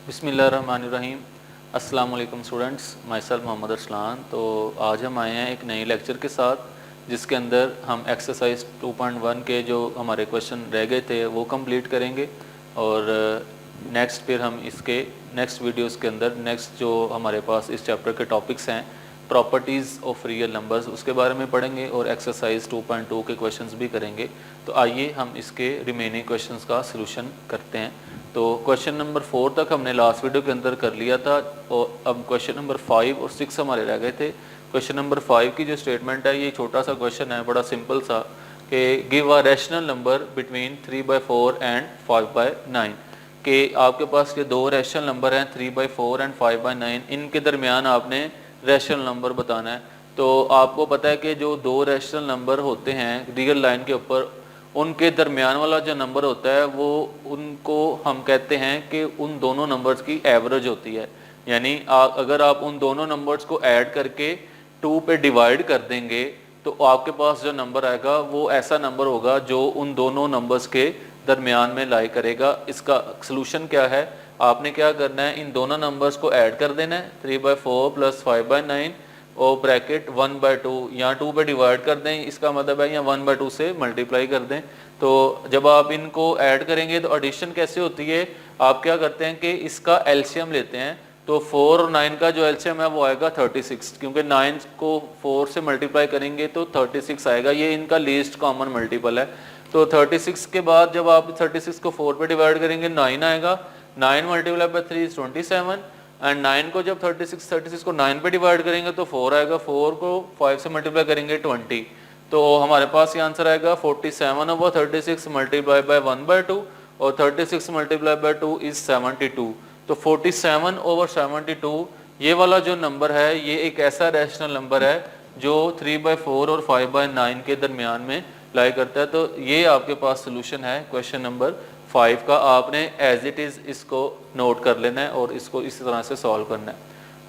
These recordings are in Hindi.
बिस्मिल्लाहिर्रहमानिर्रहीम। अस्सलाम वालेकुम students, myself Mohammad Arsalan. तो आज हम आए हैं एक नई लेक्चर के साथ जिसके अंदर हम एक्सरसाइज 2.1 के जो हमारे क्वेश्चन रह गए थे वो कंप्लीट करेंगे और नेक्स्ट फिर हम इसके नेक्स्ट वीडियोस के अंदर नेक्स्ट जो हमारे पास इस चैप्टर के टॉपिक्स हैं प्रॉपर्टीज़ ऑफ रियल नंबर्स उसके बारे में पढ़ेंगे और एक्सरसाइज 2.2 के क्वेश्चंस भी करेंगे। तो आइए हम इसके रिमेनिंग क्वेश्चंस का सलूशन करते हैं। तो क्वेश्चन नंबर 4 तक हमने लास्ट वीडियो के अंदर कर लिया था और अब क्वेश्चन नंबर 5 और 6 हमारे रह गए थे। क्वेश्चन नंबर 5 की जो स्टेटमेंट है ये छोटा सा क्वेश्चन है, बड़ा सिंपल सा, कि give a rational number between 3/4 and 5/9। कि आपके पास ये दो रैशनल नंबर हैं 3/4 एंड 5/9, इनके दरमियान आपने रैशनल नंबर बताना है। तो आपको पता है कि जो दो रैशनल नंबर होते हैं रियल लाइन के ऊपर, उनके दरमियान वाला जो नंबर होता है वो उनको हम कहते हैं कि उन दोनों नंबर्स की एवरेज होती है। यानी अगर आप उन दोनों नंबर्स को ऐड करके 2 पे डिवाइड कर देंगे तो आपके पास जो नंबर आएगा वो ऐसा नंबर होगा जो उन दोनों नंबर्स के दरमियान में लाई करेगा। इसका सलूशन क्या है, आपने क्या करना है, इन दोनों नंबर्स को ऐड कर देना है 3/4 प्लस 5/9 और ब्रैकेट 1/2 या 2 पे डिवाइड कर दें, इसका मतलब है या 1/2 से मल्टीप्लाई कर दें। तो जब आप इनको ऐड करेंगे तो एडिशन कैसे होती है, आप क्या करते हैं कि इसका एलसीएम लेते हैं। तो 4 और 9 का जो एलसीएम है वो आएगा 36, क्योंकि 9 को 4 से मल्टीप्लाई करेंगे तो 36 आएगा, ये इनका लीस्ट कॉमन मल्टीपल है। तो 36 के बाद जब आप 36 को 4 पे डिवाइड करेंगे 9 आएगा, 9 मल्टीप्लाई बाय 3 इज 27 एंड 9 को जब 36 को 9 पे डिवाइड करेंगे तो 4 आएगा, 4 को 5 से मल्टीप्लाई करेंगे 20। तो हमारे पास ये आंसर आएगा 47/36 मल्टीप्लाई बाय 1/2 और 36 मल्टीप्लाई बाय 2 इज 72। तो 47/72 ये वाला जो नंबर है ये एक ऐसा रैशनल नंबर है जो 3/4 और 5/9 के दरमियान में लाई करता है। तो ये आपके पास सोल्यूशन है क्वेश्चन नंबर 5 का। आपने एज इट इज़ इसको नोट कर लेना है और इसको इस तरह से सॉल्व करना है।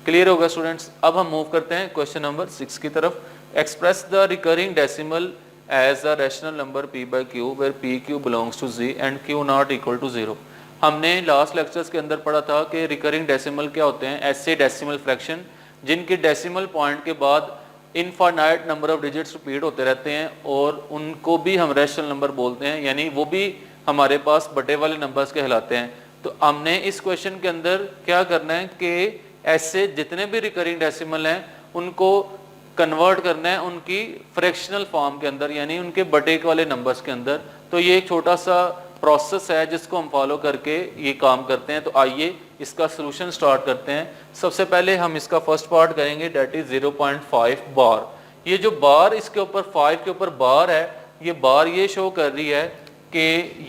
क्लियर होगा स्टूडेंट्स। अब हम मूव करते हैं क्वेश्चन नंबर 6 की तरफ। Express the recurring decimal as a rational number p/q where pq belongs to z and q not equal to 0। हमने लास्ट लेक्चर्स के अंदर पढ़ा था कि रिकरिंग डेसिमल क्या होते हैं, ऐसे डेसिमल फ्रैक्शन जिनके डेसिमल पॉइंट के बाद infinite number of digits repeat होते रहते हैं और उनको भी हम रैशनल नंबर बोलते हैं, यानी वो भी हमारे पास बटे वाले नंबर्स कहलाते हैं। तो हमने इस क्वेश्चन के अंदर क्या करना है कि ऐसे जितने भी रिकरिंग डेसिमल हैं उनको कन्वर्ट करना है उनकी फ्रैक्शनल फॉर्म के अंदर, यानी उनके बटे वाले नंबर्स के अंदर। तो ये एक छोटा सा प्रोसेस है जिसको हम फॉलो करके ये काम करते हैं। तो आइए इसका सलूशन स्टार्ट करते हैं। सबसे पहले हम इसका फर्स्ट पार्ट करेंगे, डेट इज 0.5 बार। ये जो बार इसके ऊपर 5 के ऊपर बार है, ये बार ये शो कर रही है कि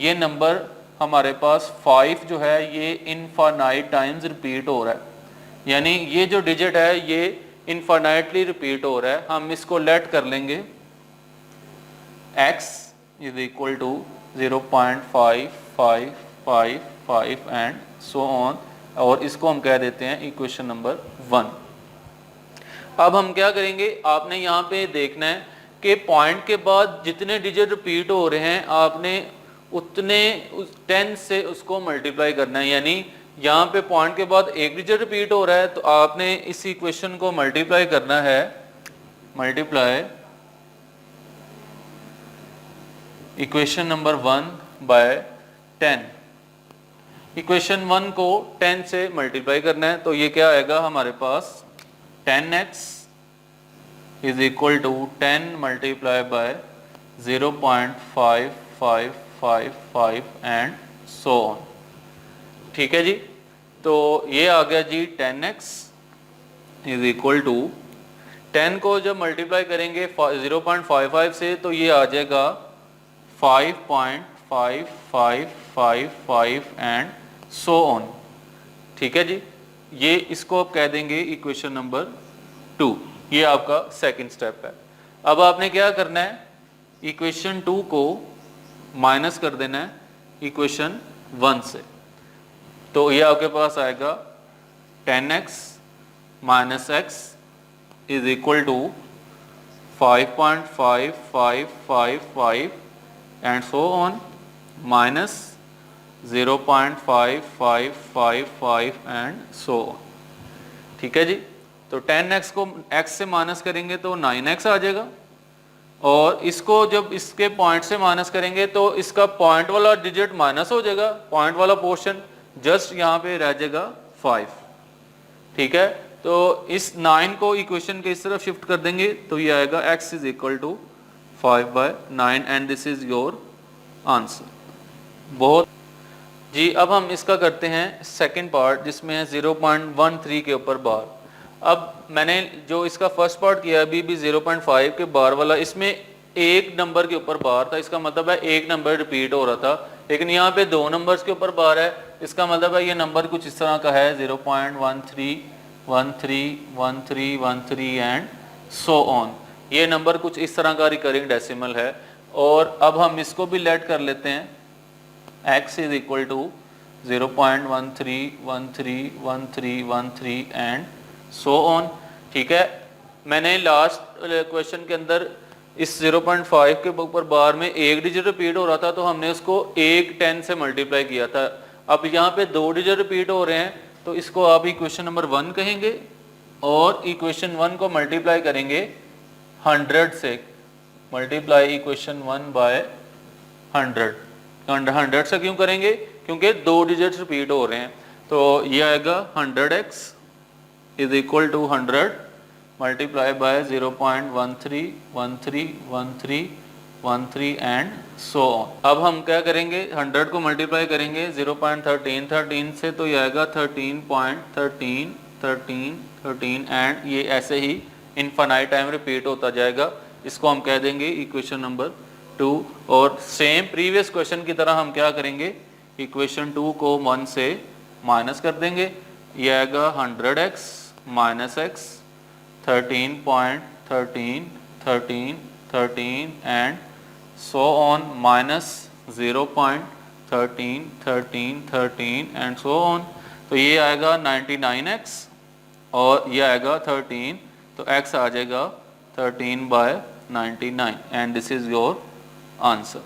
ये नंबर हमारे पास 5 जो है ये इनफाइनाइट टाइम्स रिपीट हो रहा है, यानी ये जो डिजिट है ये इनफाइनाइटली रिपीट हो रहा है। हम इसको लेट कर लेंगे x is equal to 0.5555 and so on, और इसको हम कह देते हैं इक्वेशन नंबर 1। अब हम क्या करेंगे, आपने यहाँ पे देखना है कि पॉइंट के बाद जितने डिजिट रिपीट हो रहे हैं आपने उतने 10 से उसको मल्टीप्लाई करना है। यानी यहाँ पे पॉइंट के बाद एक डिजिट रिपीट हो रहा है तो आपने इस इक्वेशन को मल्टीप्लाई करना है, multiply equation number 1 by 10। Equation 1 को 10 से मल्टीप्लाई करना है तो ये क्या आएगा हमारे पास 10x is equal to 10 multiply by 0.5555 and so on. ठीक है जी। तो ये आ गया जी 10x इज इक्वल टू 10 को जब मल्टीप्लाई करेंगे 0.55 से तो ये आ जाएगा 5.5555 एंड सो ऑन। ठीक है जी। ये इसको आप कह देंगे इक्वेशन नंबर 2। ये आपका सेकंड स्टेप है। अब आपने क्या करना है, इक्वेशन 2 को माइनस कर देना है इक्वेशन 1 से। तो ये आपके पास आएगा 10x minus x is equal to 5.5555 and so on minus 0.5555 and so. ठीक है जी। तो 10x को x से माइनस करेंगे तो 9x आ जाएगा, और इसको जब इसके पॉइंट से माइनस करेंगे तो इसका पॉइंट वाला डिजिट माइनस हो जाएगा, पॉइंट वाला पोर्शन जस्ट यहाँ पे रह जाएगा 5। ठीक है, तो इस 9 को इक्वेशन के इस तरफ शिफ्ट कर देंगे तो ये आएगा x is equal to 5/9 and this is your answer. बहुत जी। अब हम इसका करते हैं सेकंड पार्ट जिसमें है 0.13 के ऊपर बार। अब मैंने जो इसका फर्स्ट पार्ट किया अभी भी 0.5 के बार वाला, इसमें एक नंबर के ऊपर बार था, इसका मतलब है एक नंबर रिपीट हो रहा था, लेकिन यहाँ पे दो नंबर्स के ऊपर बार है, इसका मतलब है ये नंबर कुछ इस तरह का है 0.13131313 एंड सो ऑन। ये नंबर कुछ इस तरह का रिकरिंग डेसिमल है। और अब हम इसको भी लेट कर लेते हैं, x is equal to 0.13131313 and so on. ठीक है, मैंने लास्ट क्वेश्चन के अंदर इस 0.5 के ऊपर बार में एक डिजिट रिपीट हो रहा था तो हमने उसको 10 से मल्टीप्लाई किया था। अब यहाँ पे दो डिजिट रिपीट हो रहे हैं तो इसको आप इक्वेशन नंबर 1 कहेंगे, और इक्वेशन 1 को मल्टीप्लाई करेंगे 100 से। Multiply equation 1 bye 100। 100 से क्यों करेंगे? क्योंकि दो डिजिट्स रिपीट हो रहे हैं। तो ये आएगा 100x is equal to 100 multiply by 0.13131313 and so on. अब हम क्या करेंगे, 100 को मल्टीप्लाई करेंगे 0.1313 से तो ये आएगा 13.131313 एंड ये ऐसे ही इनफाइनाइट टाइम रिपीट होता जाएगा। इसको हम कह देंगे इक्वेशन नंबर 2। और सेम प्रीवियस क्वेश्चन की तरह हम क्या करेंगे, इक्वेशन 2 को 1 से माइनस कर देंगे। ये आएगा 100x minus x 13.131313 and so on minus 0.131313 and so on. तो ये आएगा 99x और ये आएगा 13, तो x आ जाएगा 13/99 and this is your answer.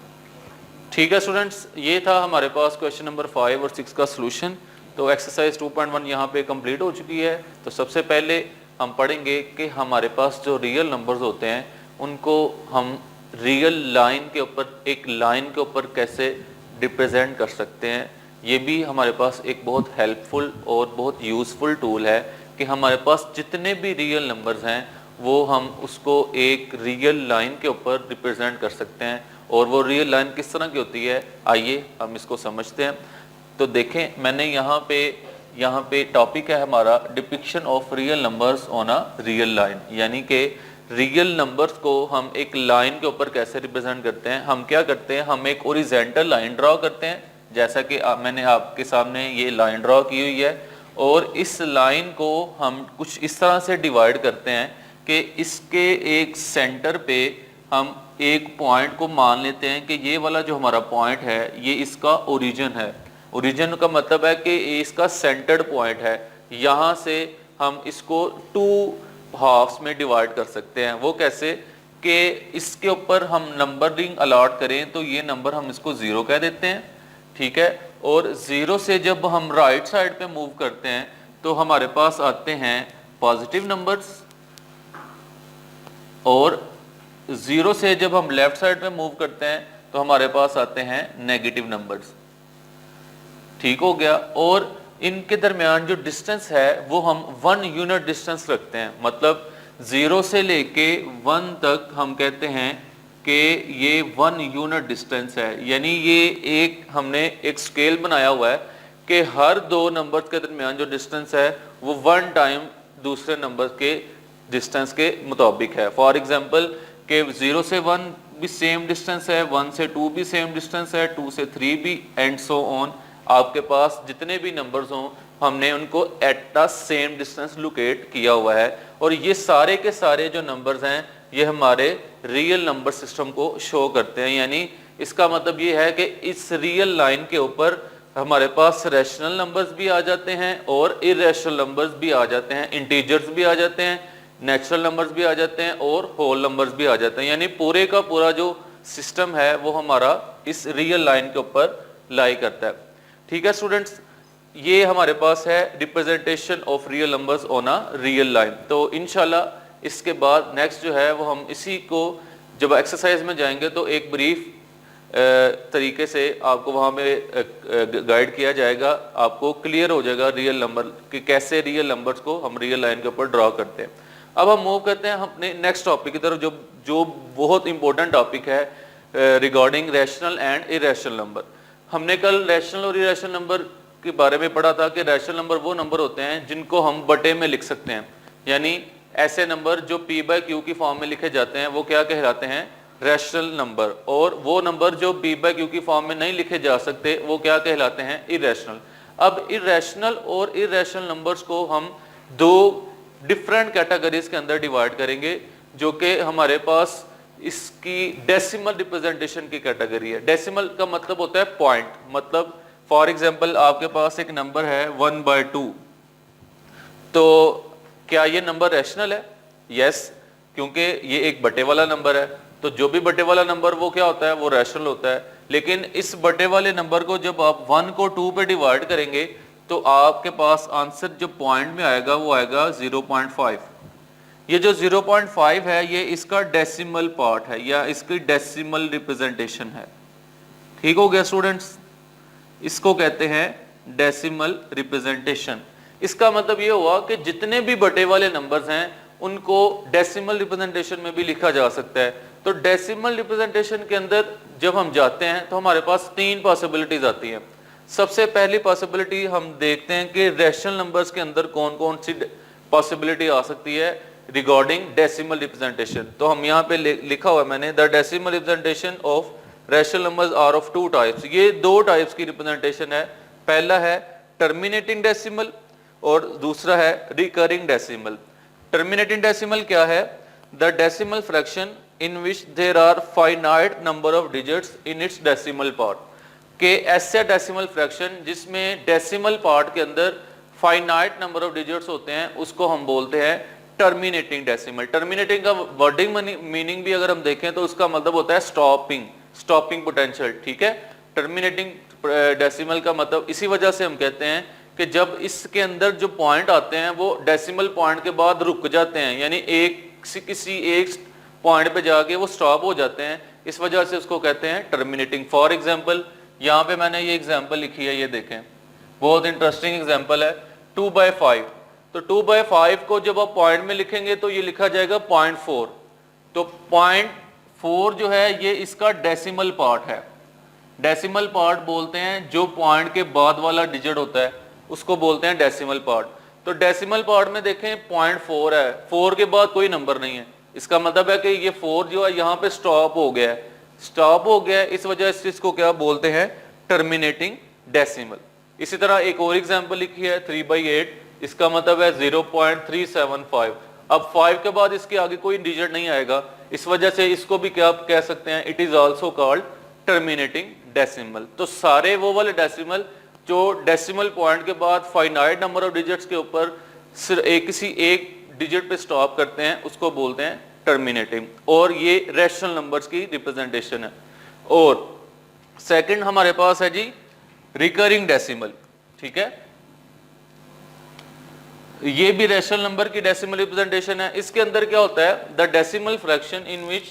ठीक है स्टूडेंट्स, ये था हमारे पास क्वेश्चन नंबर 5 और 6 का सॉल्यूशन। तो एक्सरसाइज 2.1 यहाँ पे कंप्लीट हो चुकी है। तो सबसे पहले हम पढ़ेंगे कि हमारे पास जो रियल नंबर्स होते हैं उनको हम रियल लाइन के ऊपर, एक लाइन के ऊपर कैसे रिप्रेजेंट कर सकते हैं। ये भी हमारे पास एक बहुत हेल्पफुल और बहुत यूज़फुल टूल है कि हमारे पास जितने भी रियल नंबर्स हैं वो हम उसको एक रियल लाइन के ऊपर रिप्रेजेंट कर सकते हैं। और वो रियल लाइन किस तरह की होती है, आइए हम इसको समझते हैं। तो देखें, मैंने यहाँ पे टॉपिक है हमारा depiction of real numbers on a real line, यानी कि रियल नंबर्स को हम एक लाइन के ऊपर कैसे रिप्रेजेंट करते हैं। हम क्या करते हैं, हम एक ओरिजेंटल लाइन ड्रॉ करते हैं, जैसा कि मैंने आपके सामने ये लाइन ड्रॉ की हुई है। और इस लाइन को हम कुछ इस तरह से डिवाइड करते हैं कि इसके एक सेंटर पे हम एक पॉइंट को मान लेते हैं कि ये वाला जो हमारा पॉइंट है ये इसका ओरिजिन है। ओरिजिन का मतलब है कि इसका सेंटर्ड पॉइंट है। यहाँ से हम इसको 2 हाफ्स में डिवाइड कर सकते हैं। वो कैसे कि इसके ऊपर हम नंबरिंग अलॉट करें तो ये नंबर हम इसको 0 कह देते हैं, ठीक है। और 0 से जब हम राइट साइड पे मूव करते हैं तो हमारे पास आते हैं पॉजिटिव नंबर्स, और 0 से जब हम लेफ्ट साइड पे मूव करते हैं तो हमारे पास आते हैं नेगेटिव नंबर्स, ठीक हो गया। और इनके दरमियान जो डिस्टेंस है वो हम 1 यूनिट डिस्टेंस रखते हैं। मतलब 0 से लेके 1 तक हम कहते हैं कि ये 1 यूनिट डिस्टेंस है, यानी ये एक हमने एक स्केल बनाया हुआ है कि हर 2 नंबर्स के दरमियान जो डिस्टेंस है वो 1 टाइम दूसरे नंबर के डिस्टेंस के मुताबिक है। फॉर एग्जांपल कि 0 से 1 भी सेम डिस्टेंस है, 1 से 2 भी सेम डिस्टेंस है, 2 से 3 भी एंड सो ऑन। आपके पास जितने भी नंबर्स हों हमने उनको at the same distance locate किया हुआ है। और ये सारे के सारे जो नंबर्स हैं ये हमारे रियल नंबर सिस्टम को शो करते हैं। यानी इसका मतलब ये है कि इस रियल लाइन के ऊपर हमारे पास रैशनल नंबर्स भी आ जाते हैं और इरेशनल नंबर्स भी आ जाते हैं, इंटीजर्स भी आ जाते हैं, नेचुरल नंबर्स भी आ जाते हैं और होल नंबर्स भी आ जाते हैं। यानी पूरे का पूरा जो सिस्टम है वो हमारा इस रियल लाइन के ऊपर लाई करता है। ठीक है स्टूडेंट्स, ये हमारे पास है representation of real numbers on a real line. तो इंशाल्लाह इसके बाद नेक्स्ट जो है वो हम इसी को जब एक्सरसाइज में जाएंगे तो एक ब्रीफ तरीके से आपको वहाँ में गाइड किया जाएगा, आपको क्लियर हो जाएगा रियल नंबर कि कैसे रियल नंबर्स को हम रियल लाइन के ऊपर ड्रॉ करते हैं। अब हम मूव करते हैं अपने नेक्स्ट टॉपिक की तरफ जो बहुत इंपॉर्टेंट टॉपिक है regarding rational and irrational number. हमने कल रैशनल और इरेशनल नंबर के बारे में पढ़ा था कि रैशनल नंबर वो नंबर होते हैं जिनको हम बटे में लिख सकते हैं, यानी ऐसे नंबर जो p/q की फॉर्म में लिखे जाते हैं वो क्या कहलाते हैं, रैशनल नंबर। और वो नंबर जो p/q की फॉर्म में नहीं लिखे जा सकते वो क्या कहलाते हैं, इरेशनल। अब इरेशनल और इरेशनल नंबर्स को हम दो डिफरेंट कैटेगरीज के अंदर डिवाइड करेंगे, जो कि हमारे पास इसकी डेसिमल रिप्रेजेंटेशन की कैटेगरी है। डेसिमल का मतलब होता है पॉइंट, मतलब फॉर एग्जाम्पल आपके पास एक नंबर है 1/2, तो क्या ये नंबर रैशनल है? यस, क्योंकि ये एक बटे वाला नंबर है, तो जो भी बटे वाला नंबर वो क्या होता है, वो रैशनल होता है। लेकिन इस बटे वाले नंबर को जब आप 1 को 2 पे डिवाइड करेंगे तो आपके पास आंसर जो पॉइंट में आएगा वो आएगा 0.5। ये जो 0.5 है ये इसका डेसिमल पार्ट है या इसकी डेसिमल रिप्रेजेंटेशन है। ठीक हो गया स्टूडेंट्स, इसको कहते हैं डेसिमल रिप्रेजेंटेशन। इसका मतलब ये हुआ कि जितने भी बटे वाले नंबर्स हैं उनको डेसिमल रिप्रेजेंटेशन में भी लिखा जा सकता है। तो डेसिमल रिप्रेजेंटेशन के अंदर जब हम जाते हैं तो हमारे पास 3 पॉसिबिलिटीज आती हैं। सबसे पहली पॉसिबिलिटी हम देखते हैं कि रैशनल नंबर्स के अंदर कौन कौन सी पॉसिबिलिटी आ सकती है रिगार्डिंग डेसिमल रिप्रेजेंटेशन। तो हम यहाँ पे लिखा हुआ है मैंने, the decimal representation of rational numbers are of 2 types. ये 2 टाइप्स की रिप्रेजेंटेशन है, पहला है टर्मिनेटिंग डेसिमल और दूसरा है रिकरिंग डेसिमल। टर्मिनेटिंग डेसिमल क्या है? The decimal fraction in which there are finite number of digits in its decimal part. के ऐसे डेसिमल फ्रैक्शन जिसमें डेसिमल पार्ट के अंदर फाइनाइट नंबर ऑफ डिजिट्स होते हैं उसको हम बोलते हैं टर्मिनेटिंग डेसिमल। टर्मिनेटिंग का वर्डिंग मीनिंग भी अगर हम देखें तो उसका मतलब होता है स्टॉपिंग पोटेंशियल। ठीक है, टर्मिनेटिंग डेसिमल का मतलब इसी वजह से हम कहते हैं कि जब इसके अंदर जो पॉइंट आते हैं वो डेसिमल पॉइंट के बाद रुक जाते हैं, यानी किसी एक पॉइंट पे जाके वो स्टॉप हो जाते हैं, इस वजह से उसको कहते हैं टर्मिनेटिंग। फॉर एग्जांपल यहाँ पे मैंने ये एग्जांपल लिखी है, ये देखें, बहुत इंटरेस्टिंग एग्जांपल है 2/5। तो 2/5 को जब आप पॉइंट में लिखेंगे तो ये लिखा जाएगा 0.4। तो 0.4 जो है ये इसका डेसिमल पार्ट है। डेसिमल पार्ट बोलते हैं जो पॉइंट के बाद वाला डिजिट होता है उसको बोलते हैं डेसिमल पार्ट। तो डेसिमल पार्ट में देखें 0.4 है, 4 के बाद कोई नंबर नहीं है, इसका मतलब है कि ये 4 जो है यहाँ पे स्टॉप हो गया है, इस वजह से इसको क्या बोलते हैं, टर्मिनेटिंग डेसिमल। इसी तरह एक और एग्जांपल लिखी है 3/8, इसका मतलब है 0.375। अब 5 के बाद इसके आगे कोई डिजिट नहीं आएगा, इस वजह से इसको भी क्या कह सकते हैं, it is also called terminating decimal. तो सारे वो वाले डेसिमल जो डेसिमल पॉइंट के बाद फाइनाइट नंबर ऑफ डिजिट्स के ऊपर सिर्फ किसी एक डिजिट पे स्टॉप करते हैं उसको बोलते हैं टर्मिनेटिंग, और ये रैशनल नंबर्स की रिप्रेजेंटेशन है। और सेकंड हमारे पास है जी रिकरिंग डेसिमल। ठीक है, ये भी रैशनल नंबर की डेसिमल रिप्रेजेंटेशन है। इसके अंदर क्या होता है, the decimal fraction in which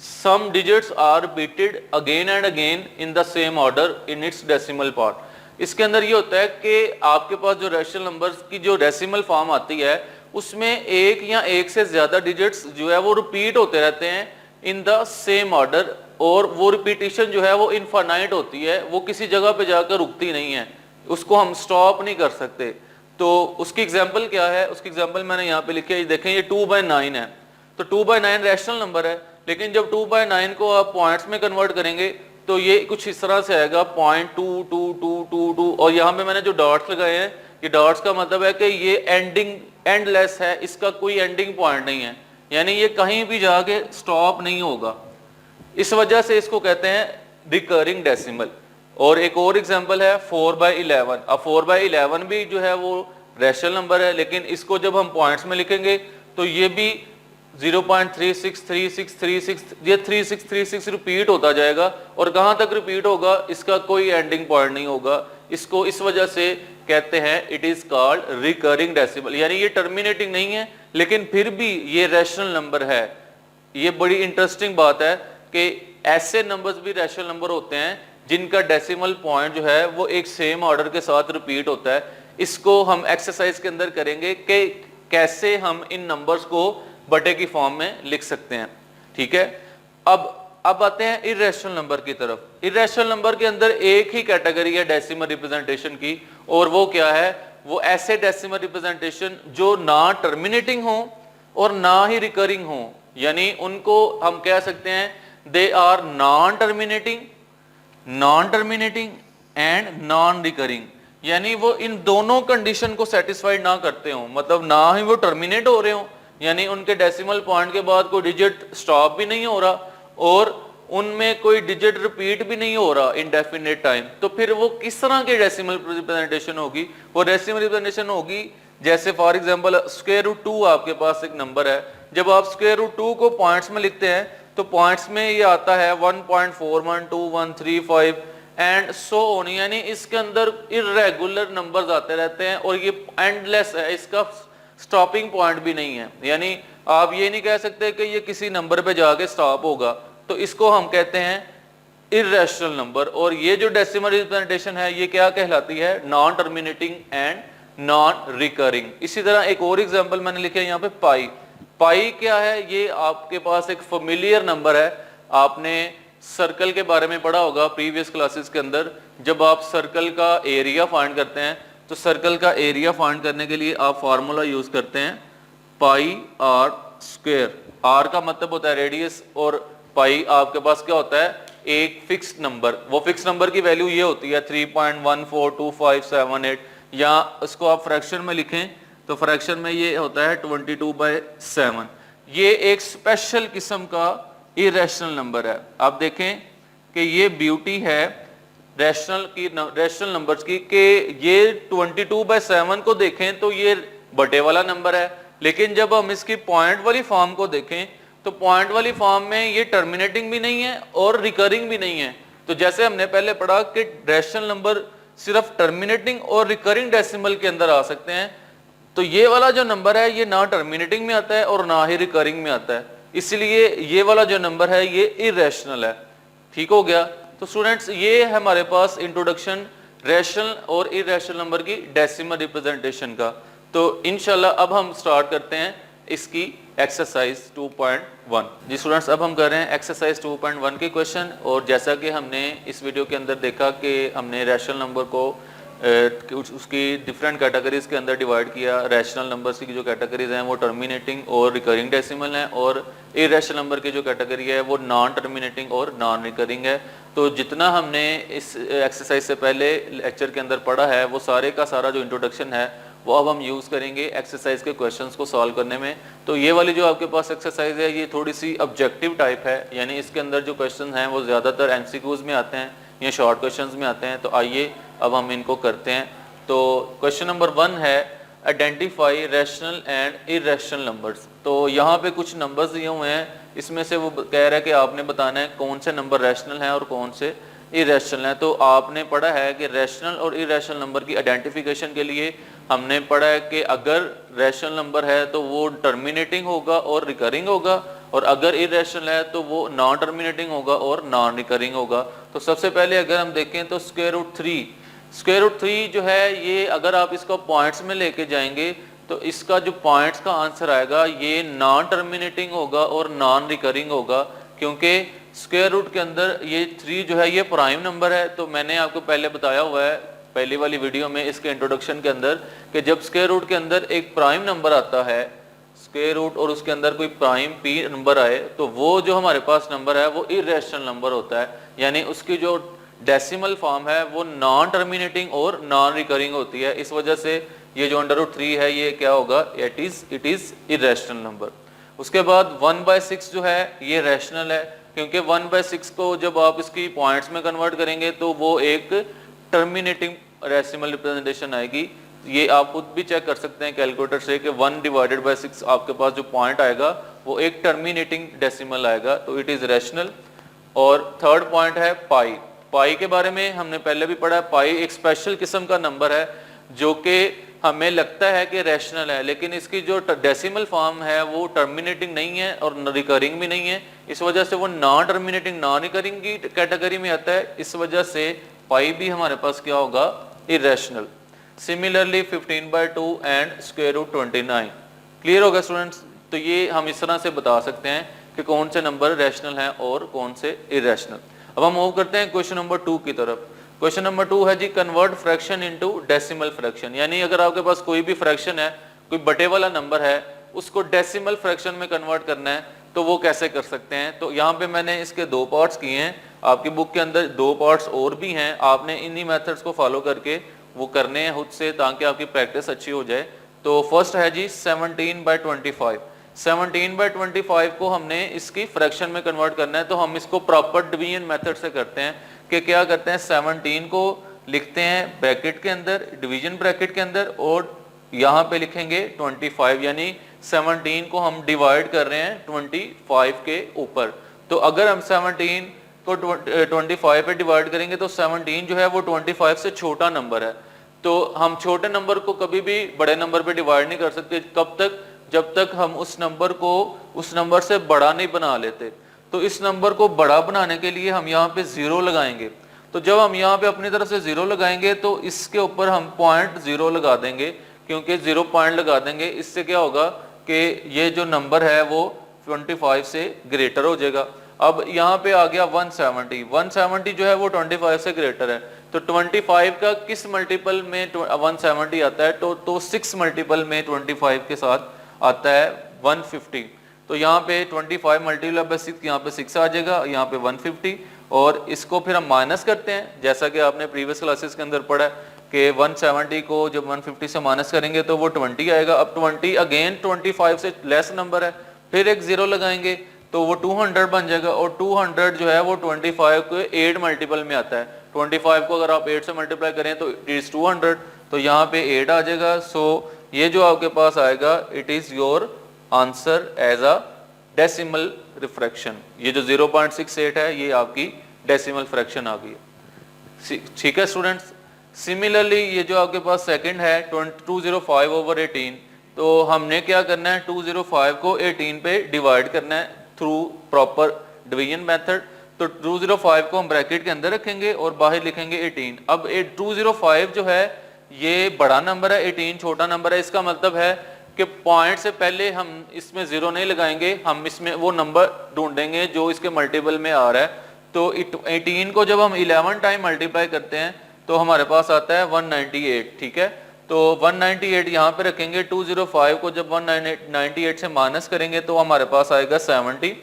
some digits are repeated again and again in the same order in its decimal part. इसके अंदर ये होता है कि आपके पास जो रैशनल नंबर्स की जो डेसिमल फॉर्म आती है उसमें एक या एक से ज्यादा डिजिट्स जो है वो रिपीट होते रहते हैं इन द सेम ऑर्डर, और वो रिपीटिशन जो है वो इनफाइनाइट होती है, वो किसी जगह पे जाकर रुकती नहीं है, उसको हम स्टॉप नहीं कर सकते। तो उसकी एग्जांपल क्या है, उसकी एग्जांपल मैंने यहाँ पे लिखी है, देखें ये 2/9 है। तो 2/9 रैशनल नंबर है, लेकिन जब 2/9 को आप पॉइंट्स में कन्वर्ट करेंगे तो ये कुछ इस तरह से आएगा 0.2222, और यहाँ पे मैंने जो डॉट्स लगाए हैं ये डॉट्स का मतलब है कि ये एंडलेस है, इसका कोई एंडिंग पॉइंट नहीं है, यानी ये कहीं भी जाके स्टॉप नहीं होगा, इस वजह से इसको कहते हैं रिकरिंग डेसिमल। और एक और एग्जांपल है 4/11। अब 4/11 भी जो है वो रैशनल नंबर है, लेकिन इसको जब हम पॉइंट्स में लिखेंगे तो ये भी 0.363636, ये 3636 रिपीट होता जाएगा, और कहां तक रिपीट होगा इसका कोई एंडिंग पॉइंट नहीं होगा, इसको इस वजह से कहते हैं it is called recurring decimal, यानी ये टर्मिनेटिंग नहीं है लेकिन फिर भी ये रैशनल नंबर है। ये बड़ी इंटरेस्टिंग बात है कि ऐसे नंबर्स भी रैशनल नंबर होते हैं जिनका डेसिमल पॉइंट जो है वो एक सेम ऑर्डर के साथ रिपीट होता है। इसको हम एक्सरसाइज के अंदर करेंगे कि कैसे हम इन नंबर्स को बटे की फॉर्म में लिख सकते हैं। ठीक है, अब आते हैं इर्रेशनल नंबर की तरफ। इर्रेशनल नंबर के अंदर एक ही कैटेगरी है डेसिमल रिप्रेजेंटेशन की, और वो क्या है, वो ऐसे डेसिमल रिप्रेजेंटेशन जो ना टर्मिनेटिंग हो और ना ही रिकरिंग हो, यानी उनको हम कह सकते हैं they are non terminating and non recurring, यानी वो इन दोनों कंडीशन को सेटिस्फाइड ना करते हो, मतलब ना ही वो टर्मिनेट हो रहे हो, यानी उनके डेसिमल पॉइंट के बाद कोई डिजिट स्टॉप भी नहीं हो रहा और उनमें कोई डिजिट रिपीट भी नहीं हो रहा इनडेफिनेट टाइम। तो फिर वो किस तरह की डेसिमल रिप्रेजेंटेशन होगी? वो डेसिमल रिप्रेजेंटेशन होगी जैसे फॉर एग्जांपल स्क्वायर रूट 2 आपके पास एक नंबर है, जब आप स्क्वायर रूट 2 को पॉइंट्स में लिखते हैं तो पॉइंट्स में ये आता है 1.412135 एंड सो ऑन, यानी इसके अंदर इर्रेगुलर नंबर्स आते रहते हैं और ये एंडलेस है, इसका स्टॉपिंग पॉइंट भी नहीं है, यानी आप ये नहीं कह सकते कि ये किसी नंबर पे जाके स्टॉप होगा। तो इसको हम कहते हैं इर्रेशनल नंबर। और ये जो डेसिमल रिप्रेजेंटेशन है ये क्या कहलाती है? Non terminating and non recurring. इसी तरह एक और एग्जांपल मैंने लिखा है यहाँ पे पाई। पाई क्या है? ये आपके पास एक फेमिलियर नंबर है, आपने सर्कल के बारे में पढ़ा होगा प्रीवियस क्लासेस के अंदर। जब आप सर्कल का एरिया फाइंड करते हैं तो सर्कल का एरिया फाइंड करने के लिए आप फार्मूला यूज करते हैं पाई आर स्क्वायर। आर का मतलब होता है रेडियस और पाई आपके पास क्या होता है? एक फिक्स्ड नंबर। वो फिक्स्ड नंबर की वैल्यू ये होती है 3.142578, या इसको आप फ्रैक्शन में लिखें तो फ्रैक्शन में ये होता है 22/7। ये एक स्पेशल किस्म का इरेशनल नंबर है। आप देखें कि ये ब्यूटी है रैशनल नंबर्स की कि ये 22/7 को देखें तो ये बटे वाला नंबर है, लेकिन जब हम इसकी पॉइंट वाली फॉर्म को देखें तो पॉइंट वाली फॉर्म में ये टर्मिनेटिंग भी नहीं है और रिकरिंग भी नहीं है। तो जैसे हमने पहले पढ़ा कि रैशनल नंबर सिर्फ टर्मिनेटिंग और रिकरिंग डेसिमल के अंदर आ सकते हैं, तो ये वाला जो नंबर है ये ना टर्मिनेटिंग में आता है और ना ही रिकरिंग में आता है, इसलिए ये वाला जो नंबर है ये इरेशनल है। ठीक हो गया? तो स्टूडेंट्स ये है हमारे पास इंट्रोडक्शन रैशनल और इरेशनल नंबर की डेसिमल रिप्रेजेंटेशन का। तो इंशाल्लाह अब हम स्टार्ट करते हैं इसकी एक्सरसाइज 2.1। जी स्टूडेंट्स, अब हम कर रहे हैं एक्सरसाइज 2.1 के क्वेश्चन। और जैसा कि हमने इस वीडियो के अंदर देखा कि हमने रैशनल नंबर को उसकी डिफरेंट कैटेगरीज के अंदर डिवाइड किया। रैशनल नंबर्स की जो कैटेगरीज हैं वो टर्मिनेटिंग और रिकरिंग डेसिमल हैं, और इरेशनल नंबर की जो कैटेगरी है वो नॉन टर्मिनेटिंग और नॉन रिकरिंग है। तो जितना हमने इस एक्सरसाइज से पहले लेक्चर के अंदर पढ़ा है वो सारे का सारा जो इंट्रोडक्शन है वो अब हम यूज़ करेंगे एक्सरसाइज के क्वेश्चंस को सॉल्व करने में। तो ये वाली जो आपके पास एक्सरसाइज है ये थोड़ी सी ऑब्जेक्टिव टाइप है, यानी इसके अंदर जो क्वेश्चन हैं वो ज़्यादातर एमसीक्यूज़ में आते हैं या शॉर्ट क्वेश्चंस में आते हैं। तो आइए अब हम इनको करते हैं। तो क्वेश्चन नंबर 1 है identify rational and irrational numbers. तो यहाँ पे कुछ नंबर्स दिए हुए हैं, इसमें से वो कह रहा है कि आपने बताना है कौन से नंबर रैशनल हैं और कौन से इरेशनल हैं। तो आपने पढ़ा है कि रैशनल और इरेशनल नंबर की आइडेंटिफिकेशन के लिए हमने पढ़ा है कि अगर रैशनल नंबर है तो वो टर्मिनेटिंग होगा और रिकरिंग होगा, और अगर इरेशनल है तो वो नॉन टर्मिनेटिंग होगा और नॉन रिकरिंग होगा। तो सबसे पहले अगर हम देखें तो स्क्वायर रूट 3 जो है ये अगर आप इसको पॉइंट्स में लेके जाएंगे तो इसका जो पॉइंट्स का आंसर आएगा ये नॉन टर्मिनेटिंग होगा और नॉन रिकरिंग होगा, क्योंकि स्क्वायर रूट के अंदर ये 3 जो है ये प्राइम नंबर है। तो मैंने आपको पहले बताया हुआ है पहली वाली वीडियो में इसके इंट्रोडक्शन के अंदर कि जब स्क्वायर रूट के अंदर एक प्राइम नंबर आता है स्क्वायर रूट और उसके अंदर कोई प्राइम p नंबर आए तो वो जो हमारे पास नंबर है वो इरेशनल नंबर होता है, यानी उसकी जो डेसिमल फॉर्म है वो नॉन टर्मिनेटिंग और नॉन रिकरिंग होती है। इस वजह से ये जो √3 है ये क्या होगा? It is irrational number. उसके बाद 1/6 जो है ये रैशनल है, क्योंकि 1/6 को जब आप इसकी पॉइंट्स में कन्वर्ट करेंगे तो वो एक टर्मिनेटिंग डेसिमल रिप्रेजेंटेशन आएगी। ये आप खुद भी चेक कर सकते हैं कैलकुलेटर से कि 1/6 आपके पास जो पॉइंट आएगा वो एक टर्मिनेटिंग डेसिमल आएगा, तो इट इज रैशनल। और थर्ड पॉइंट है पाई। पाई के बारे में हमने पहले भी पढ़ा, पाई एक स्पेशल किस्म का नंबर है जो कि हमें लगता है कि रैशनल है, लेकिन इसकी जो डेसिमल फॉर्म है वो टर्मिनेटिंग नहीं है और रिकरिंग भी नहीं है, इस वजह से वो नॉन टर्मिनेटिंग नॉन रिकरिंग की कैटेगरी में आता है। इस वजह से पाई भी हमारे पास क्या होगा, irrational. Similarly 15/2 and square root 29। Clear होगा स्टूडेंट्स? तो ये हम इस तरह से बता सकते हैं कि कौन से नंबर रैशनल हैं और कौन से इरेशनल। अब हम मूव करते हैं क्वेश्चन नंबर 2 की तरफ। क्वेश्चन नंबर 2 है जी, convert fraction into decimal fraction. यानी अगर आपके पास कोई भी फ्रैक्शन है, कोई बटे वाला नंबर है, उसको डेसिमल फ्रैक्शन में कन्वर्ट करना है, तो वो कैसे कर सकते हैं। तो यहाँ पे मैंने इसके 2 पार्ट्स किए हैं, आपकी बुक के अंदर 2 पार्ट्स और भी हैं, आपने इन्हीं मेथड्स को फॉलो करके वो करने हैं खुद से, ताकि आपकी प्रैक्टिस अच्छी हो जाए। तो फर्स्ट है जी 17/25। 17/25 को हमने इसकी फ्रैक्शन में कन्वर्ट करना है, तो हम इसको प्रॉपर डिवीजन मेथड से करते हैं कि क्या करते हैं, 17 को लिखते हैं ब्रैकेट के अंदर, डिवीजन ब्रैकेट के अंदर, और यहाँ पे लिखेंगे 25, यानी 17 को हम डिवाइड कर रहे हैं 25 के ऊपर। तो अगर हम 17 को 25 पे डिवाइड करेंगे तो 17 जो है वो 25 से छोटा नंबर है। तो हम छोटे नंबर को कभी भी बड़े नंबर पे डिवाइड नहीं कर सकते, कब तक, जब तक हम उस नंबर को उस नंबर से बड़ा नहीं बना लेते। तो इस नंबर को बड़ा बनाने के लिए हम यहाँ पे 0 लगाएंगे। तो जब हम यहाँ पे अपनी तरफ से 0 लगाएंगे तो इसके ऊपर हम 0.0 लगा देंगे, क्योंकि 0 पॉइंट लगा देंगे। इससे क्या होगा कि ये जो नंबर है वो 25 से ग्रेटर हो जाएगा। अब यहाँ पे आ गया 170 जो है वो 25 से ग्रेटर है। तो 25 का किस मल्टीपल में 170 आता है, तो 6 मल्टीपल में 25 के साथ आता है 150। तो यहाँ पे 25 मल्टीप्लाई बाय 6, यहाँ पे 6 आ जाएगा, यहाँ पे 150, और इसको फिर हम माइनस करते हैं, जैसा कि आपने प्रीवियस क्लासेस के अंदर पढ़ा कि 170 को जब 150 से माइनस करेंगे तो वो 20 आएगा। अब 20 अगेन 25 से लेस नंबर है, फिर एक 0 लगाएंगे तो वो 200 बन जाएगा, और 200 जो है वो 25 को 8 मल्टीपल में आता है। 25 को अगर आप 8 से मल्टीप्लाई करें तो इट इज 200, तो यहाँ पे 8 आ जाएगा। सो ये जो आपके पास आएगा, it is your answer as a decimal refraction. ये जो 0.68 है ये आपकी डेसिमल फ्रैक्शन आ गई। ठीक है स्टूडेंट्स। सिमिलरली ये जो आपके पास सेकंड है 205/18, तो हमने क्या करना है, 205 को 18 पे डिवाइड करना है थ्रू प्रॉपर डिवीजन मेथड। तो 205 को हम ब्रैकेट के अंदर रखेंगे और बाहर लिखेंगे 18। अब 205 जो है ये बड़ा नंबर है, 18 छोटा नंबर है। इसका मतलब है कि पॉइंट से पहले हम इसमें 0 नहीं लगाएंगे, हम इसमें वो नंबर ढूंढेंगे जो इसके मल्टीपल में आ रहा है। तो 18 को जब हम 11 टाइम मल्टीप्लाई करते हैं तो हमारे पास आता है 198। ठीक है, तो 198 यहाँ पे रखेंगे। 205 को जब 198 से माइनस करेंगे तो हमारे पास आएगा 70।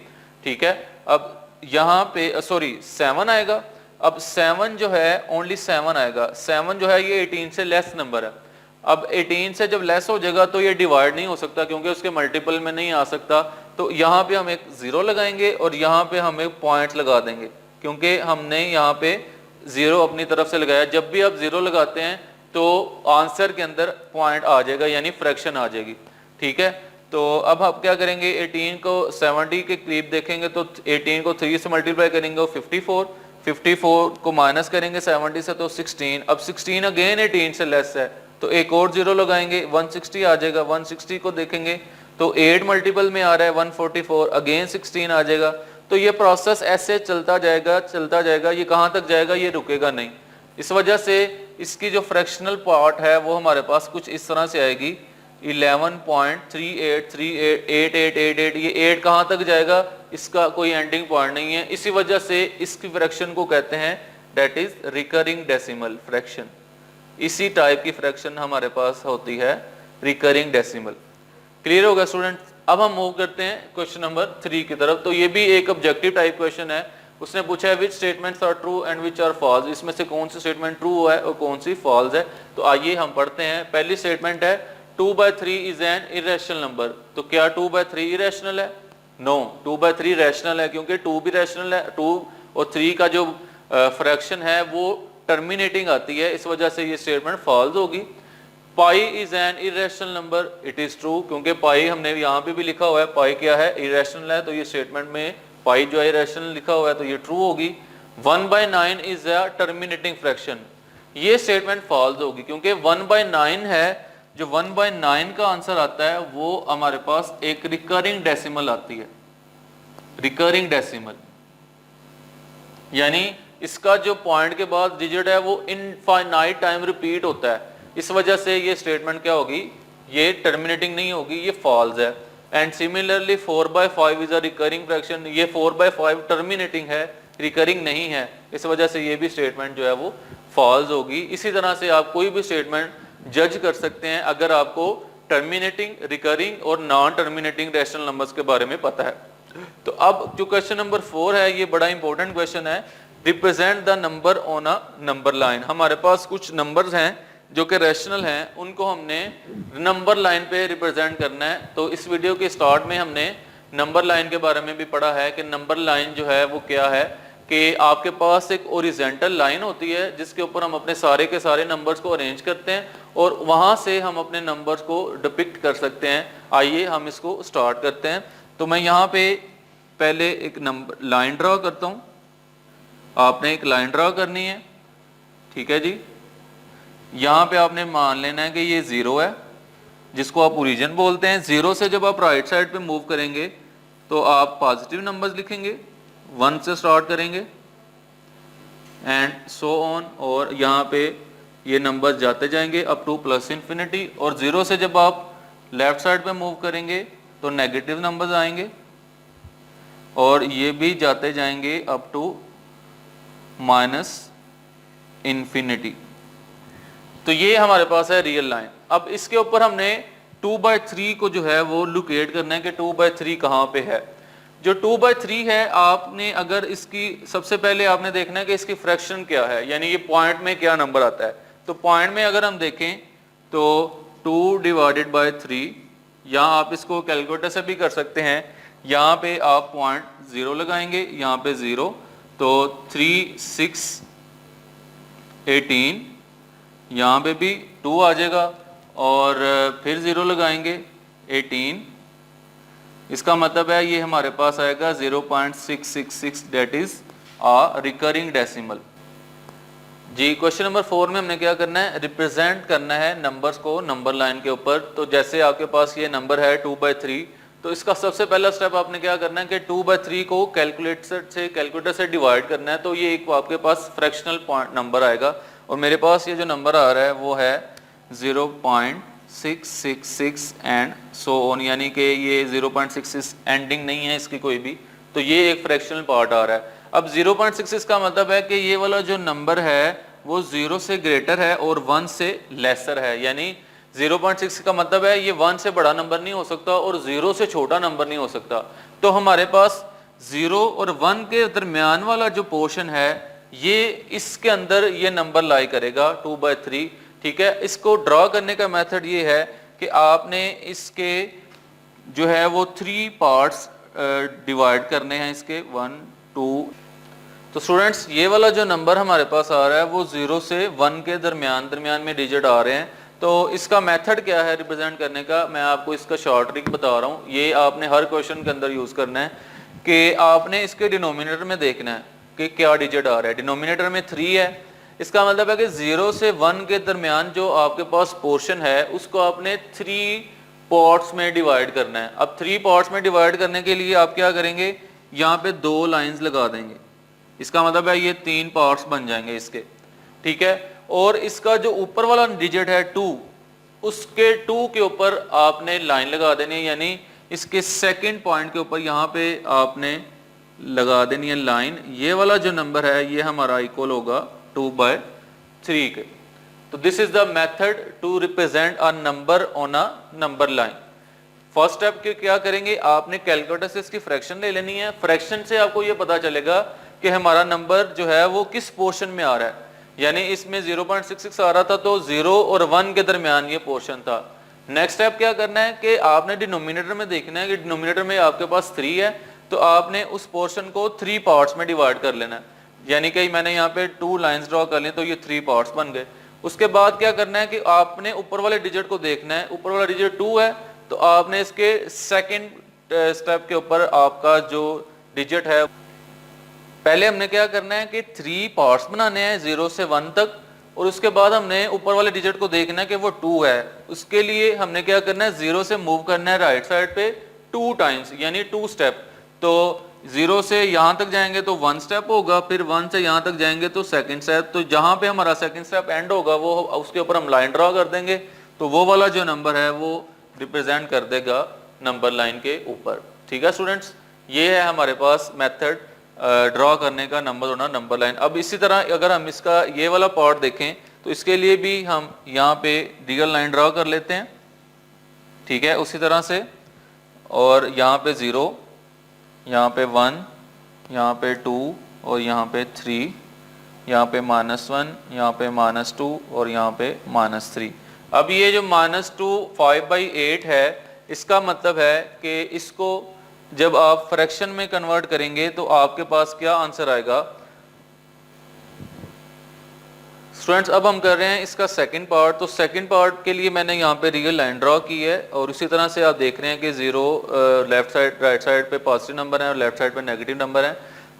ठीक है, अब यहाँ पे 7 आएगा। अब 7 जो है ओनली 7 आएगा। 7 जो है ये 18 से लेस नंबर है। अब 18 से जब लेस हो जाएगा तो ये डिवाइड नहीं हो सकता, क्योंकि उसके मल्टीपल में नहीं आ सकता। तो यहाँ पे हम एक 0 लगाएंगे और यहाँ पे हम एक पॉइंट लगा देंगे, क्योंकि हमने यहाँ पे 0 अपनी तरफ से लगाया। जब भी आप 0 लगाते हैं तो आंसर के अंदर पॉइंट आ जाएगा, यानी फ्रैक्शन आ जाएगी। ठीक है, तो अब आप क्या करेंगे, 18 को 70 के करीब देखेंगे तो 18 को 3 से मल्टीप्लाई करेंगे 54 को माइनस करेंगे 70 से तो 16। अब 16 अगेन 18 से लेस है, तो एक और 0 लगाएंगे 160 आ जाएगा। 160 को देखेंगे तो 8 मल्टीपल में आ रहा है 144, अगेन 16 आ जाएगा। तो ये प्रोसेस ऐसे चलता जाएगा। ये कहाँ तक जाएगा, ये रुकेगा नहीं। इस वजह से इसकी जो फ्रैक्शनल पार्ट है वो हमारे पास कुछ इस तरह से आएगी 11.383888। ये 8 कहाँ तक जाएगा, इसका कोई एंडिंग पॉइंट नहीं है। इसी वजह से इसकी फ्रैक्शन को कहते हैं that is recurring decimal fraction. इसी टाइप की फ्रैक्शन हमारे पास होती है रिकरिंग डेसिमल। क्लियर होगा स्टूडेंट। अब हम मूव करते हैं क्वेश्चन नंबर 3 की तरफ। तो ये भी एक ऑब्जेक्टिव टाइप क्वेश्चन है। उसने पूछा है which statements are true and which are false. इसमें से कौन सी स्टेटमेंट ट्रू है और कौन सी फॉल्स है। तो आइए हम पढ़ते हैं। पहली स्टेटमेंट है 2/3 इज एन इरेशनल नंबर। तो क्या 2/3 इरेशनल है? नो, 2/3 रैशनल है, क्योंकि 2 भी रैशनल है। 2 और 3 का जो फ्रैक्शन है वो टर्मिनेटिंग आती है, इस वजह से ये स्टेटमेंट फॉल्स होगी। Pi is an irrational number, it is true, क्योंकि पाई हमने यहाँ पे भी लिखा हुआ है पाई क्या है, इरेशनल है। तो ये स्टेटमेंट में पाई जो है इरेशनल लिखा हुआ है तो ये ट्रू होगी। 1/9 इज अ टर्मिनेटिंग फ्रैक्शन, ये स्टेटमेंट फॉल्स होगी क्योंकि 1/9 है, जो 1/9 का आंसर आता है वो हमारे पास एक रिकरिंग डेसिमल आती है, रिकरिंग डेसिमल, यानी इसका जो पॉइंट के बाद डिजिट है वो इनफाइनाइट टाइम रिपीट होता है, इस वजह से ये स्टेटमेंट क्या होगी, ये टर्मिनेटिंग नहीं होगी, ये फॉल्स है। And similarly 4/5 is a recurring fraction, ये 4/5 टर्मिनेटिंग है, रिकरिंग नहीं है, इस वजह से ये भी स्टेटमेंट जो है वो फॉल्स होगी। इसी तरह से आप कोई भी स्टेटमेंट जज कर सकते हैं अगर आपको टर्मिनेटिंग, रिकरिंग और नॉन टर्मिनेटिंग रैशनल नंबर्स के बारे में पता है। तो अब जो क्वेश्चन नंबर 4 है ये बड़ा इंपॉर्टेंट क्वेश्चन है, represent the number on a number line. हमारे पास कुछ नंबर्स हैं जो कि रैशनल हैं, उनको हमने नंबर लाइन पे रिप्रेजेंट करना है। तो इस वीडियो के स्टार्ट में हमने नंबर लाइन के बारे में भी पढ़ा है कि नंबर लाइन जो है वो क्या है, कि आपके पास एक ओरिजेंटल लाइन होती है जिसके ऊपर हम अपने सारे के सारे नंबर्स को अरेंज करते हैं और वहां से हम अपने नंबर्स को डिपिक्ट कर सकते हैं। आइए हम इसको स्टार्ट करते हैं। तो मैं यहाँ पे पहले एक नंबर लाइन ड्रॉ करता हूँ, आपने एक लाइन ड्रॉ करनी है, ठीक है जी। यहाँ पे आपने मान लेना है कि ये 0 है जिसको आप ओरिजिन बोलते हैं। 0 से जब आप राइट साइड पे मूव करेंगे तो आप पॉजिटिव नंबर्स लिखेंगे, 1 से स्टार्ट करेंगे एंड सो ऑन, और यहाँ पे ये नंबर जाते जाएंगे अप टू प्लस इन्फिनिटी। और 0 से जब आप लेफ्ट साइड पे मूव करेंगे तो नेगेटिव नंबर्स आएंगे और ये भी जाते जाएंगे अप टू माइनस इन्फिनिटी। तो ये हमारे पास है रियल लाइन। अब इसके ऊपर हमने 2/3 को जो है वो लोकेट करना है कि 2/3 कहाँ पे है। जो 2/3 है, आपने अगर इसकी सबसे पहले आपने देखना है कि इसकी फ्रैक्शन क्या है, यानी ये पॉइंट में क्या नंबर आता है। तो पॉइंट में अगर हम देखें तो 2/3, यहाँ आप इसको कैलकुलेटर से भी कर सकते हैं। यहाँ पे आप पॉइंट 0 लगाएंगे, यहाँ पे 0, तो 3, 6, 18, यहाँ पे भी 2 आ जाएगा और फिर 0 लगाएंगे 18, इसका मतलब है ये हमारे पास आएगा 0.666, that is a recurring decimal जी। क्वेश्चन नंबर 4 में हमने क्या करना है, रिप्रेजेंट करना है नंबर्स को नंबर लाइन के ऊपर। तो जैसे आपके पास ये नंबर है 2/3, तो इसका सबसे पहला स्टेप आपने क्या करना है कि 2/3 को कैलकुलेटर से डिवाइड करना है। तो ये एक आपके पास फ्रैक्शनल पॉइंट नंबर आएगा और मेरे पास ये जो नंबर आ रहा है वो है 0.666 एंड सो ऑन, यानी कि ये 0.66 एंडिंग नहीं है इसकी कोई भी, तो ये एक फ्रैक्शनल पार्ट आ रहा है। अब 0.66 का मतलब है कि ये वाला जो नंबर है वो 0 से ग्रेटर है और 1 से लेसर है, यानी 0.6 का मतलब है ये 1 से बड़ा नंबर नहीं हो सकता और 0 से छोटा नंबर नहीं हो सकता। तो हमारे पास 0 और 1 के दरमियान वाला जो पोर्शन है ये इसके अंदर ये नंबर लाई करेगा 2/3, ठीक है। इसको ड्रॉ करने का मेथड ये है कि आपने इसके जो है वो 3 पार्ट्स डिवाइड करने हैं, इसके 1, 2। तो स्टूडेंट्स ये वाला जो नंबर हमारे पास आ रहा है वो 0 से 1 के दरमियान में डिजिट आ रहे हैं। तो इसका मेथड क्या है रिप्रेजेंट करने का, मैं आपको इसका शॉर्ट ट्रिक बता रहा हूँ। ये आपने हर क्वेश्चन के अंदर यूज करना है कि आपने इसके डिनोमिनेटर में देखना है कि क्या डिजिट आ रहा है। डिनोमिनेटर में 3 है, इसका मतलब है कि 0 से 1 के दरमियान जो आपके पास पोर्शन है उसको आपने 3 पार्ट्स में डिवाइड करना है। अब 3 पार्ट्स में डिवाइड करने के लिए आप क्या करेंगे, यहाँ पे 2 लाइंस लगा देंगे, इसका मतलब है ये 3 पार्ट्स बन जाएंगे इसके, ठीक है। और इसका जो ऊपर वाला डिजिट है 2, उसके 2 के ऊपर आपने लाइन लगा देनी है, यानी इसके सेकंड पॉइंट के ऊपर यहाँ पे आपने लगा देनी है लाइन। ये वाला जो नंबर है ये हमारा इक्वल होगा 2/3 के। तो this is the method to represent a number on a number line. First step के क्या करेंगे, आपने कैलकुलेटर से इसकी फ्रैक्शन ले लेनी है। फ्रैक्शन से आपको ये पता चलेगा कि हमारा नंबर जो है वो किस पोर्शन में आ रहा है, यानी इसमें 0.66 आ रहा था तो 0 और 1 के दरमियान ये पोर्शन था। नेक्स्ट स्टेप क्या करना है कि आपने डिनोमिनेटर में देखना है कि डिनोमिनेटर में आपके पास 3 है, तो आपने उस पोर्शन को 3 पार्ट्स में डिवाइड कर लेना है, यानी कि मैंने यहाँ पे 2 लाइंस ड्रॉ कर ली तो ये 3 पार्ट्स बन गए। उसके बाद क्या करना है कि आपने ऊपर वाले डिजिट को देखना है, ऊपर वाला डिजिट 2 है तो आपने इसके सेकंड स्टेप के ऊपर आपका जो डिजिट है पहले हमने क्या करना है कि 3 पार्ट्स बनाने हैं 0 से 1 तक, और उसके बाद हमने ऊपर वाले डिजिट को देखना है कि वो 2 है। उसके लिए हमने क्या करना है, 0 से मूव करना है राइट साइड पे 2 टाइम्स, यानी 2 स्टेप। तो 0 से यहाँ तक जाएंगे तो 1 स्टेप होगा, फिर 1 से यहाँ तक जाएंगे तो सेकंड स्टेप। तो जहाँ पे हमारा सेकंड स्टेप एंड होगा वो उसके ऊपर हम लाइन ड्रॉ कर देंगे, तो वो वाला जो नंबर है वो रिप्रेजेंट कर देगा नंबर लाइन के ऊपर। ठीक है स्टूडेंट्स, ये है हमारे पास मेथड ड्रॉ करने का नंबर होना नंबर लाइन। अब इसी तरह अगर हम इसका ये वाला पार्ट देखें तो इसके लिए भी हम यहाँ पे रियल लाइन ड्रॉ कर लेते हैं। ठीक है, उसी तरह से, और यहाँ पे 0, यहाँ पे 1, यहाँ पे 2 और यहाँ पे 3, यहाँ पे -1, यहाँ पे -2 और यहाँ पे -3। अब ये जो -2 5/8 है, इसका मतलब है कि इसको जब आप फ्रैक्शन में कन्वर्ट करेंगे तो आपके पास क्या आंसर आएगा स्टूडेंट्स। अब हम कर रहे हैं इसका सेकंड पार्ट। तो सेकंड पार्ट के लिए मैंने यहाँ पे रियल लाइन ड्रॉ की है, और उसी तरह से आप देख रहे हैं कि 0 लेफ्ट साइड राइट साइड पे पॉजिटिव नंबर है और लेफ्ट साइड पे नेगेटिव नंबर है।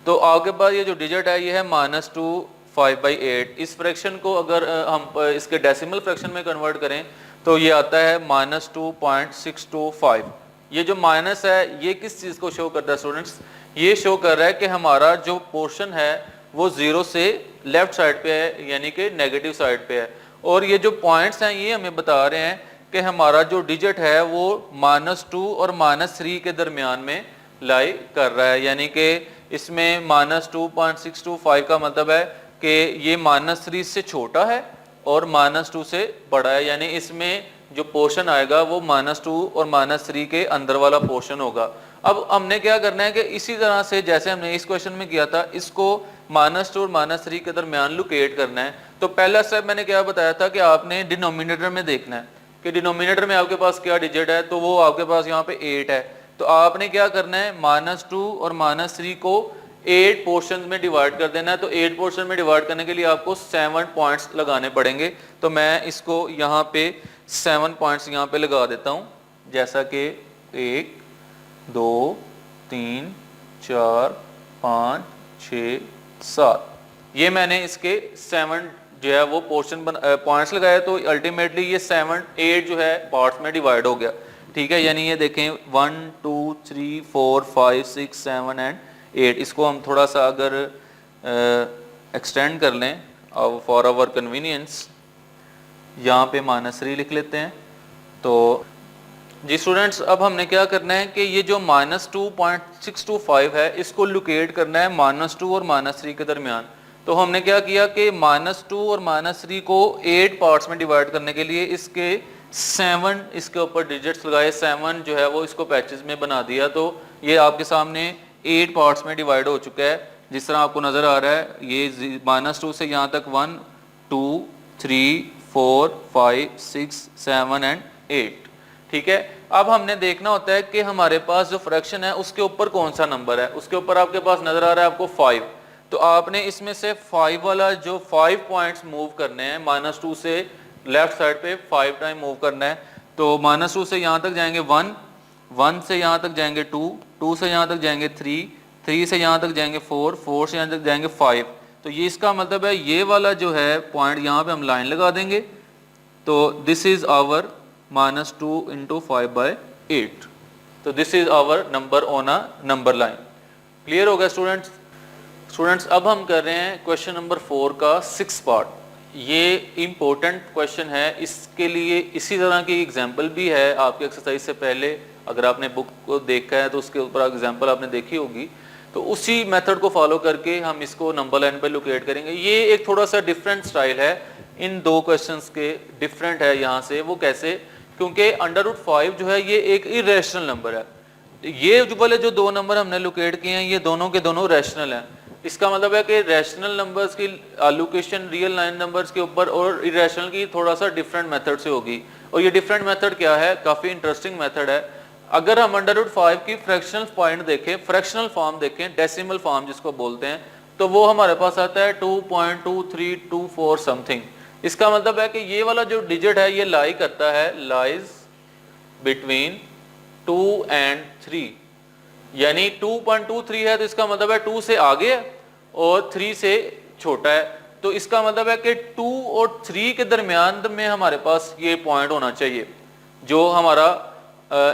तो आपके पास ये जो डिजिट है ये है -2 5/8। इस फ्रैक्शन को अगर हम इसके डेसिमल फ्रैक्शन में कन्वर्ट करें तो ये आता है -2.625। ये जो माइनस है ये किस चीज को शो करता है स्टूडेंट्स, ये शो कर रहा है कि हमारा जो पोर्शन है वो 0 से लेफ्ट साइड पे है, यानी कि नेगेटिव साइड पे है। और ये जो पॉइंट्स हैं ये हमें बता रहे हैं कि हमारा जो डिजिट है वो -2 और -3 के दरमियान में लाई कर रहा है, यानी कि इसमें -2.625 का मतलब है कि ये -3 से छोटा है और -2 से बड़ा है, यानी इसमें जो पोर्शन आएगा वो -2 और -3 के अंदर वाला पोर्शन होगा। अब हमने क्या करना है कि इसी तरह से जैसे हमने इस क्वेश्चन में किया था, इसको -2 और -3 के दरमियान लोकेट करना है। तो पहला स्टेप मैंने क्या बताया था कि आपने डिनोमिनेटर में देखना है कि डिनोमिनेटर में आपके पास क्या डिजिट है, तो वो आपके पास यहाँ पे 8 है। तो आपने क्या करना है, -2 और -3 को 8 पोर्शन में डिवाइड कर देना है। तो 8 पोर्शन में डिवाइड करने के लिए आपको 7 पॉइंट्स लगाने पड़ेंगे। तो मैं इसको यहाँ पे 7 पॉइंट्स यहाँ पे लगा देता हूँ, जैसा कि 1 2 3 4 5 6 7, ये मैंने इसके 7 जो है वो पोर्शन पॉइंट्स लगाए। तो अल्टीमेटली ये 7 8 जो है पार्ट्स में डिवाइड हो गया। ठीक है, यानी ये देखें 1 2 3 4 5 6 7 एंड 8। इसको हम थोड़ा सा अगर एक्सटेंड कर लें फॉर आवर कन्वीनियंस, यहाँ पे -3 लिख लेते हैं। तो जी स्टूडेंट्स, अब हमने क्या करना है कि ये जो -2.625 है इसको लोकेट करना है -2 और -3 के दरमियान। तो हमने क्या किया कि -2 और -3 को 8 पार्ट्स में डिवाइड करने के लिए इसके 7 इसके ऊपर डिजिट्स लगाए, 7 जो है वो इसको पैचेस में बना दिया। तो ये आपके सामने 8 पार्ट्स में डिवाइड हो चुका है, जिस तरह आपको नज़र आ रहा है। ये -2 से यहाँ तक 1 2 3 4 5 6 7 एंड 8। ठीक है, अब हमने देखना होता है कि हमारे पास जो फ्रैक्शन है उसके ऊपर कौन सा नंबर है। उसके ऊपर आपके पास नजर आ रहा है आपको 5। तो आपने इसमें से 5 वाला जो 5 पॉइंट्स मूव करने हैं, -2 से लेफ्ट साइड पे 5 टाइम मूव करना है। तो -2 से यहाँ तक जाएंगे 1, 1 से यहाँ तक जाएंगे 2, 2 से यहाँ तक जाएंगे 3, 3 से यहाँ तक जाएंगे 4, 4 से यहाँ तक जाएंगे 5। तो ये इसका मतलब है ये वाला जो है पॉइंट यहाँ पे हम लाइन लगा देंगे। तो दिस इज आवर -2 into 5/8। तो this is our number on a number line. Clear हो गया स्टूडेंट्स? स्टूडेंट्स, अब हम कर रहे हैं क्वेश्चन नंबर 4 का 6 पार्ट। ये इम्पोर्टेंट क्वेश्चन है, इसके लिए इसी तरह की एग्जाम्पल भी है आपके एक्सरसाइज से पहले। अगर आपने बुक को देखा है तो उसके ऊपर एग्जाम्पल आपने देखी होगी। तो उसी मेथड को फॉलो करके हम इसको नंबर लाइन पे लोकेट करेंगे। ये एक थोड़ा सा डिफरेंट स्टाइल है, इन दो क्वेश्चंस के डिफरेंट है यहाँ से। वो कैसे? क्योंकि √5 जो है ये एक इरेशनल नंबर है। ये जो वाले जो दो नंबर हमने लोकेट किए हैं ये दोनों के दोनों रैशनल हैं। इसका मतलब है कि रैशनल नंबर्स की एलोकेशन रियल लाइन नंबर्स के ऊपर और इरेशनल की थोड़ा सा डिफरेंट मेथड से होगी। और ये डिफरेंट मेथड क्या है? काफ़ी इंटरेस्टिंग मेथड है। अगर हम √5 की फ्रैक्शनल पॉइंट देखें, फ्रैक्शनल फॉर्म देखें, डेसिमल फॉर्म जिसको बोलते हैं, तो वो हमारे पास आता है 2.2324 समथिंग। इसका मतलब है कि ये वाला जो डिजिट है ये लाई करता है, लाइज बिटवीन 2 and 3, यानी 2.23 है तो इसका मतलब है 2 से आगे है और 3 से छोटा है, तो इसका मतलब है कि 2 और 3 के दरमियान में हमारे पास ये पॉइंट होना चाहिए, जो हमारा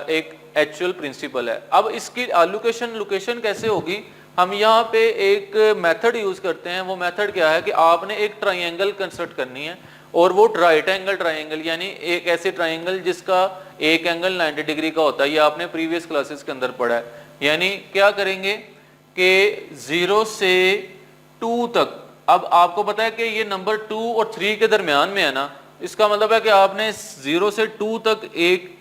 एक एक्चुअल प्रिंसिपल है। अब इसकी लोकेशन कैसे होगी, हम यहाँ पे एक मेथड यूज करते हैं। वो मेथड क्या है कि आपने एक ट्राइंगल कंस्ट्रक्ट करनी है, और वो राइट एंगल ट्राइंगल, यानी एक ऐसे ट्राइंगल जिसका एक एंगल 90 डिग्री का होता है। ये आपने प्रीवियस क्लासेस के अंदर पढ़ा है। यानी क्या करेंगे कि 0 से 2 तक, अब आपको पता है कि ये नंबर 2 और 3 के दरमियान में है ना, इसका मतलब है कि आपने 0 से 2 तक एक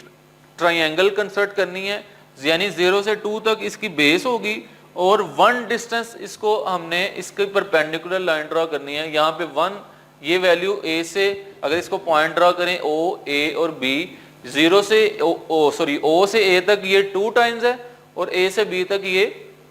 ट्राइंगल कंस्ट्रक्ट करनी है, यानी 0 से 2 तक इसकी बेस होगी, और 1 डिस्टेंस इसको हमने इसके परपेंडिकुलर लाइन ड्रॉ करनी है। यहाँ पे 1, ये वैल्यू ए से, अगर इसको पॉइंट ड्रॉ करें ओ, ए और बी, 0 से ओ से ए तक ये 2 टाइम्स है, और ए से बी तक ये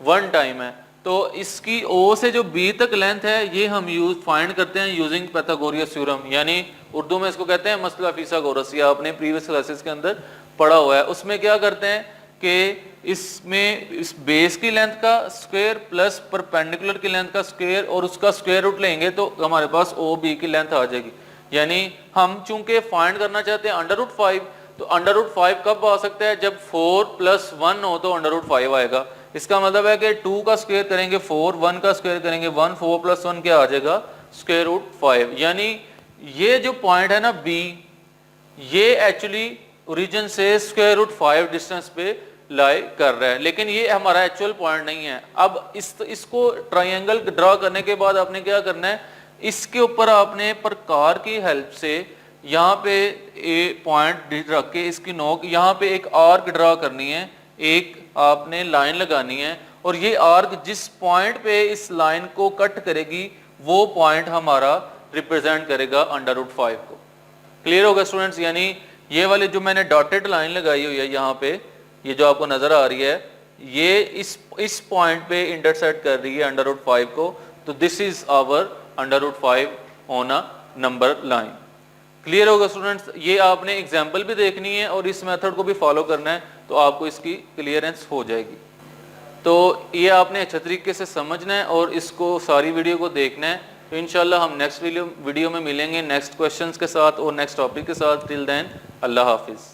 1 टाइम है। तो इसकी ओ से जो बी तक लेंथ है, ये हम फाइंड करते हैं यूजिंग पाइथागोरस थ्योरम, यानी उर्दू में इसको कहते हैं मसला फिसागोरस। ये आपने प्रीवियस क्लासेस के अंदर पढ़ा हुआ है। उसमें क्या करते हैं कि इसमें इस बेस की लेंथ का स्क्वायर प्लस परपेंडिकुलर की लेंथ का स्क्वायर, और उसका स्क्वायर रूट लेंगे तो हमारे पास ओ बी की लेंथ आ जाएगी। यानी हम चूंकि फाइंड करना चाहते हैं √5, तो √5 कब आ सकता है, जब 4 + 1 हो तो √5 आएगा। इसका मतलब है कि 2 का स्क्वायर करेंगे 4, 1 का स्क्वायर करेंगे 1, 4 + 1 क्या आ जाएगा, √5। यानी ये जो पॉइंट है ना बी, ये एक्चुअली ओरिजिन से √5 डिस्टेंस पे लाई कर रहा है, लेकिन ये हमारा एक्चुअल पॉइंट नहीं है। अब इसको ट्राइंगल ड्रॉ करने के बाद आपने क्या करना है, इसके ऊपर आपने प्रकार की हेल्प से यहाँ पे ए पॉइंट रख के इसकी नोक, यहाँ पे एक आर्क ड्रॉ करनी है, एक आपने लाइन लगानी है, और ये आर्क जिस पॉइंट पे इस लाइन को कट करेगी वो पॉइंट हमारा रिप्रेजेंट करेगा √5 को। क्लियर होगा स्टूडेंट्स? यानी ये वाली जो मैंने डॉटेड लाइन लगाई हुई है यहाँ पे, ये जो आपको नजर आ रही है, ये इस पॉइंट पे इंटरसेक्ट कर रही है √5 को, तो this is our √5 on a number line. Clear होगा स्टूडेंट्स? ये आपने एग्जाम्पल भी देखनी है और इस मेथड को भी फॉलो करना है, तो आपको इसकी क्लियरेंस हो जाएगी। तो ये आपने अच्छे तरीके से समझना है और इसको सारी वीडियो को देखना है। तो इंशाल्लाह हम नेक्स्ट वीडियो में मिलेंगे नेक्स्ट क्वेश्चंस के साथ और नेक्स्ट टॉपिक के साथ। टिल देन अल्लाह हाफिज़।